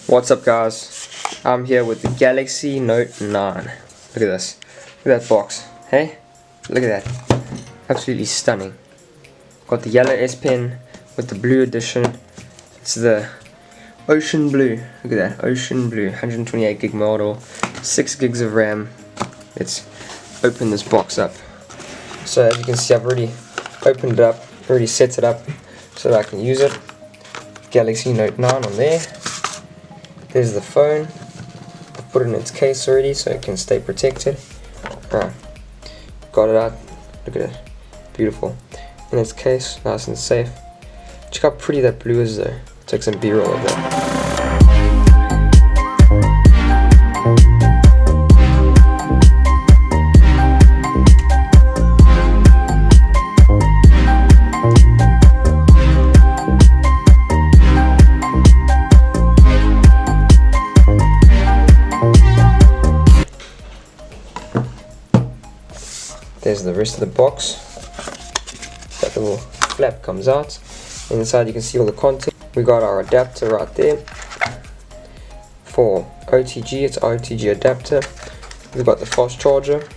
What's up, guys? I'm here with the Galaxy Note 9. Look at this. Look at that box. Hey? Look at that. Absolutely stunning. Got the yellow S Pen with the blue edition. It's the ocean blue. Look at that. Ocean blue. 128 gig model. 6 gigs of RAM. Let's open this box up. So as you can see, I've already opened it up. Already set it up so that I can use it. Galaxy Note 9 on there. There's the phone. I've put it in its case already so it can stay protected. Right. Got it out. Look at it. Beautiful. In its case, nice and safe. Check how pretty that blue is though. Take some B-roll of that. There's the rest of the box. That little flap comes out. Inside you can see all the content. We got our adapter right there for OTG. It's our OTG adapter. We've got the fast charger.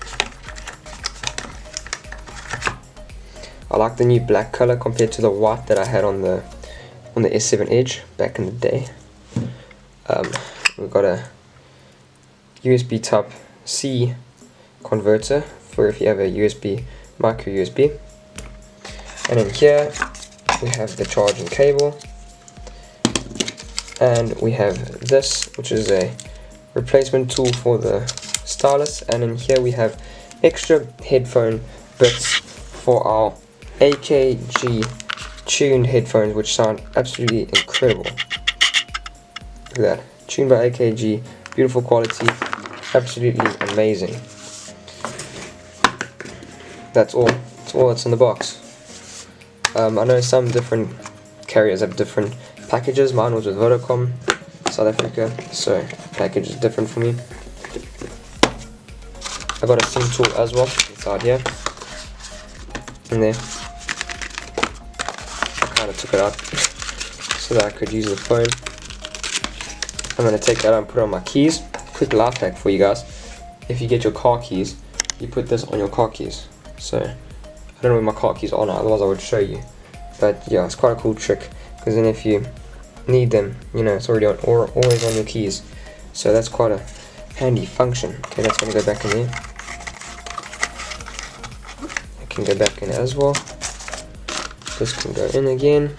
I like the new black color compared to the white that I had on the S7 Edge back in the day. We've got a USB Type C converter for if you have a USB, micro USB. And in here we have the charging cable, and we have this, which is a replacement tool for the stylus, and in here we have extra headphone bits for our AKG tuned headphones, which sound absolutely incredible. Look at that, tuned by AKG, beautiful quality, absolutely amazing. That's all that's in the box. I know some different carriers have different packages. Mine was with Vodacom, South Africa, so package is different for me. I got a SIM tool as well inside here. In there, I kind of took it out so that I could use the phone. I'm going to take that out and put it on my keys. Quick life hack for you guys. If you get your car keys, you put this on your car keys. So I don't know where my car keys are now, otherwise I would show you. But yeah, it's quite a cool trick, because then if you need them, you know, it's already on, or always on your keys. So that's quite a handy function. Okay, that's going to go back in there. It can go back in as well. This can go in again.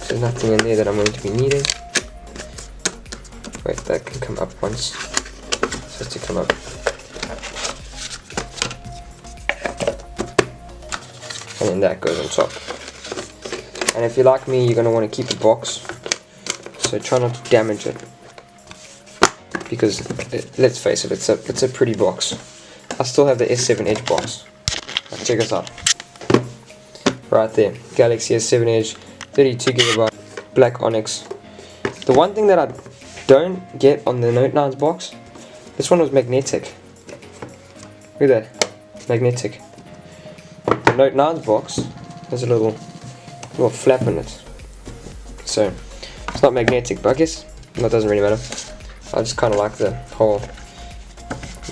There's nothing in there that I'm going to be needing. Wait, that can come up once. It has to come up. And then that goes on top. And if you're like me, you're going to want to keep the box, so try not to damage it, because let's face it, it's a pretty box. I still have the S7 Edge box. Now check this out. Right there, Galaxy S7 Edge, 32GB, black onyx. The one thing that I don't get on the Note 9's box, this one was magnetic. Look at that, magnetic. The Note 9's box has a little flap in it, so it's not magnetic, but I guess that doesn't really matter. I just kind of like the whole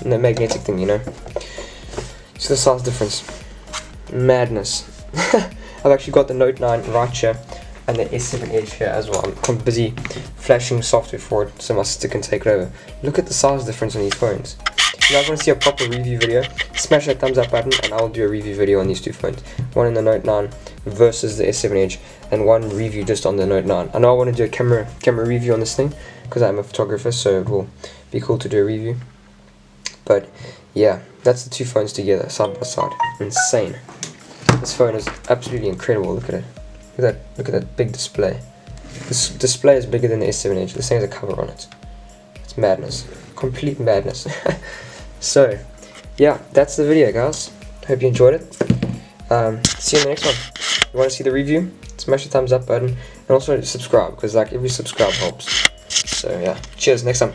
magnetic thing, you know. See the size difference, madness. I've actually got the Note 9 right here and the S7 Edge here as well. I'm busy flashing software for it so my sister can take it over. Look at the size difference on these phones. If you guys want to see a proper review video, smash that thumbs up button and I'll do a review video on these two phones. One in the Note 9 versus the S7 Edge, and one review just on the Note 9. I know I want to do a camera review on this thing because I'm a photographer, so it will be cool to do a review. But yeah, that's the two phones together, side by side. Insane. This phone is absolutely incredible. Look at it. Look at that big display. This display is bigger than the S7 Edge. This thing has a cover on it. It's madness. Complete madness. So yeah, that's the video, guys. Hope you enjoyed it. See you in the next one. If you want to see the review, smash the thumbs up button, and also subscribe, because like every subscribe helps. So yeah, cheers, next time.